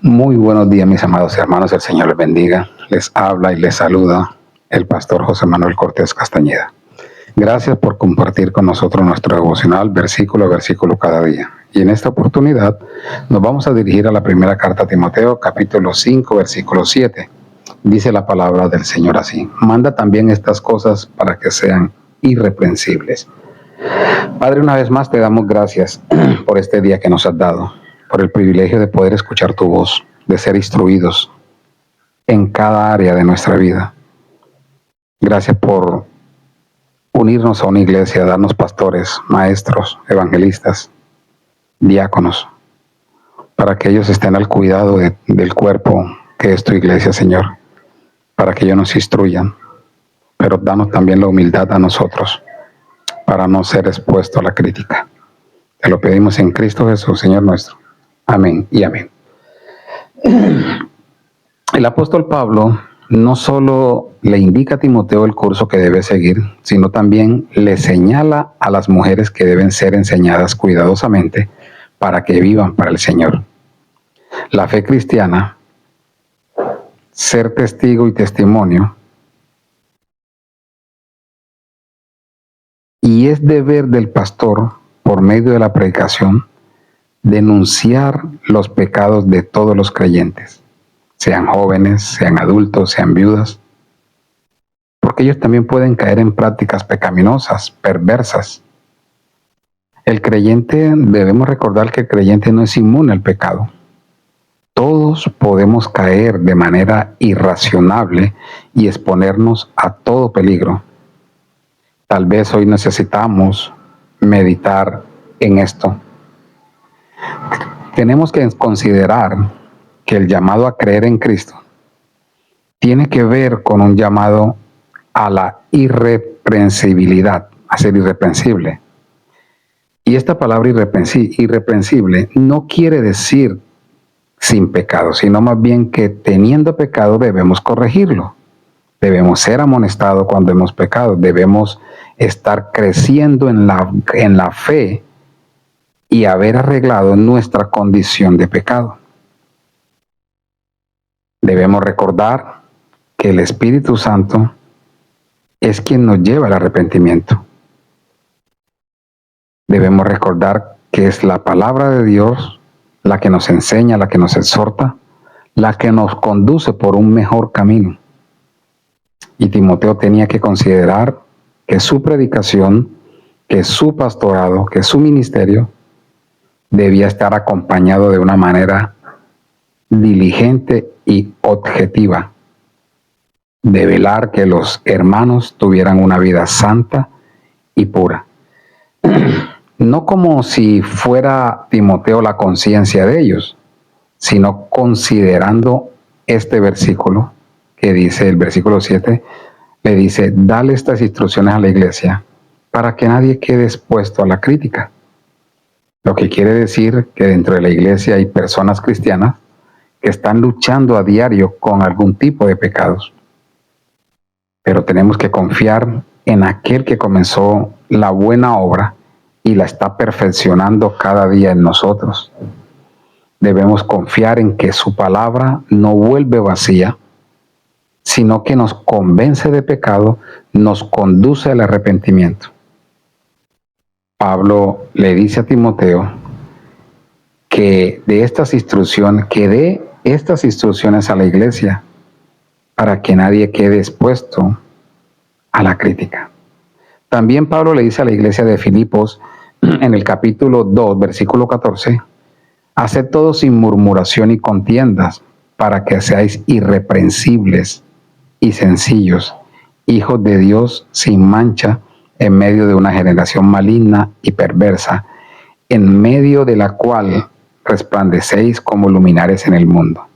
Muy buenos días, mis amados hermanos, el Señor les bendiga. Les habla y les saluda el pastor José Manuel Cortés Castañeda. Gracias por compartir con nosotros nuestro devocional versículo a versículo cada día. Y en esta oportunidad nos vamos a dirigir a la primera carta a Timoteo, capítulo 5, versículo 7. Dice la palabra del Señor así: manda también estas cosas para que sean irreprensibles. Padre, una vez más te damos gracias por este día que nos has dado, por el privilegio de poder escuchar tu voz, de ser instruidos en cada área de nuestra vida. Gracias por unirnos a una iglesia, darnos pastores, maestros, evangelistas, diáconos, para que ellos estén al cuidado del cuerpo que es tu iglesia, Señor, para que ellos nos instruyan, pero danos también la humildad a nosotros, para no ser expuesto a la crítica. Te lo pedimos en Cristo Jesús, Señor nuestro. Amén y amén. El apóstol Pablo no solo le indica a Timoteo el curso que debe seguir, sino también le señala a las mujeres que deben ser enseñadas cuidadosamente para que vivan para el Señor. La fe cristiana, ser testigo y testimonio, y es deber del pastor, por medio de la predicación, denunciar los pecados de todos los creyentes, sean jóvenes, sean adultos, sean viudas, porque ellos también pueden caer en prácticas pecaminosas, perversas. El creyente, debemos recordar que el creyente no es inmune al pecado. Todos podemos caer de manera irracional y exponernos a todo peligro. Tal vez hoy necesitamos meditar en esto. Tenemos que considerar que el llamado a creer en Cristo tiene que ver con un llamado a la irreprensibilidad, a ser irreprensible. Y esta palabra irreprensible no quiere decir sin pecado, sino más bien que teniendo pecado debemos corregirlo. Debemos ser amonestados cuando hemos pecado, debemos estar creciendo en la fe y haber arreglado nuestra condición de pecado. Debemos recordar que el Espíritu Santo es quien nos lleva al arrepentimiento. Debemos recordar que es la palabra de Dios la que nos enseña, la que nos exhorta, la que nos conduce por un mejor camino. Y Timoteo tenía que considerar que su predicación, que su pastorado, que su ministerio debía estar acompañado de una manera diligente y objetiva, de velar que los hermanos tuvieran una vida santa y pura. No como si fuera Timoteo la conciencia de ellos, sino considerando este versículo que dice, el versículo 7, le dice: dale estas instrucciones a la iglesia para que nadie quede expuesto a la crítica. Lo que quiere decir que dentro de la iglesia hay personas cristianas que están luchando a diario con algún tipo de pecados. Pero tenemos que confiar en aquel que comenzó la buena obra y la está perfeccionando cada día en nosotros. Debemos confiar en que su palabra no vuelve vacía, sino que nos convence de pecado, nos conduce al arrepentimiento. Pablo le dice a Timoteo que dé estas instrucciones a la iglesia para que nadie quede expuesto a la crítica. También Pablo le dice a la iglesia de Filipos en el capítulo 2, versículo 14: haced todo sin murmuración y contiendas, para que seáis irreprensibles y sencillos, hijos de Dios sin mancha, en medio de una generación maligna y perversa, en medio de la cual resplandecéis como luminares en el mundo.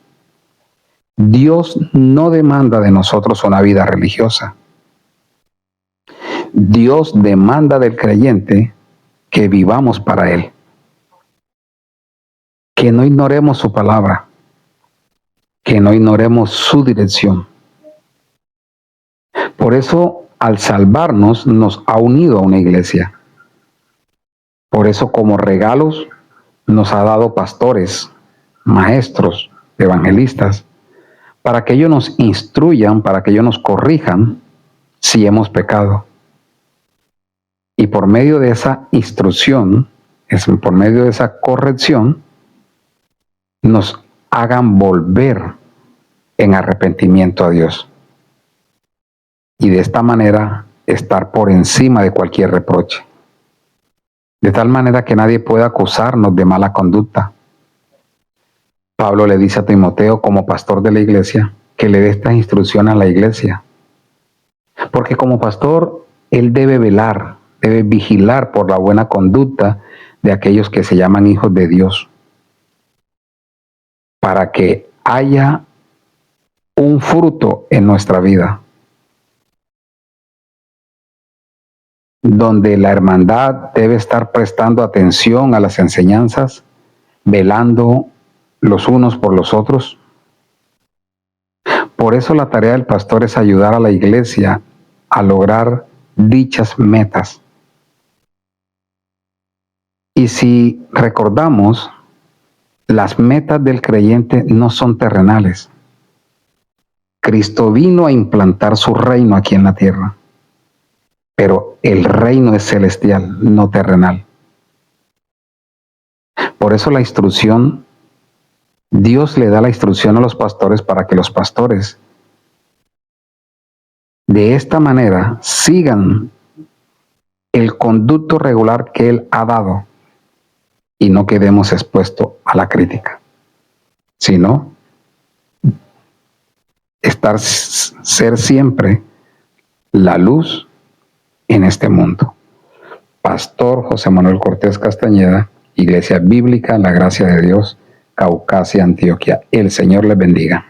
Dios no demanda de nosotros una vida religiosa. Dios demanda del creyente que vivamos para Él, que no ignoremos su palabra, que no ignoremos su dirección. Por eso, al salvarnos, nos ha unido a una iglesia. Por eso, como regalos, nos ha dado pastores, maestros, evangelistas, para que ellos nos instruyan, para que ellos nos corrijan si hemos pecado. Y por medio de esa instrucción, por medio de esa corrección, nos hagan volver en arrepentimiento a Dios. Y de esta manera estar por encima de cualquier reproche. De tal manera que nadie pueda acusarnos de mala conducta. Pablo le dice a Timoteo, como pastor de la iglesia, que le dé estas instrucciones a la iglesia. Porque como pastor, él debe velar, debe vigilar por la buena conducta de aquellos que se llaman hijos de Dios, para que haya un fruto en nuestra vida, donde la hermandad debe estar prestando atención a las enseñanzas, velando los unos por los otros. Por eso la tarea del pastor es ayudar a la iglesia a lograr dichas metas. Y si recordamos, las metas del creyente no son terrenales. Cristo vino a implantar su reino aquí en la tierra, pero el reino es celestial, no terrenal. Por eso la instrucción, Dios le da la instrucción a los pastores para que los pastores de esta manera sigan el conducto regular que Él ha dado y no quedemos expuestos a la crítica, sino ser siempre la luz en este mundo. Pastor José Manuel Cortés Castañeda, Iglesia Bíblica La Gracia de Dios, Caucasia, Antioquia. El Señor les bendiga.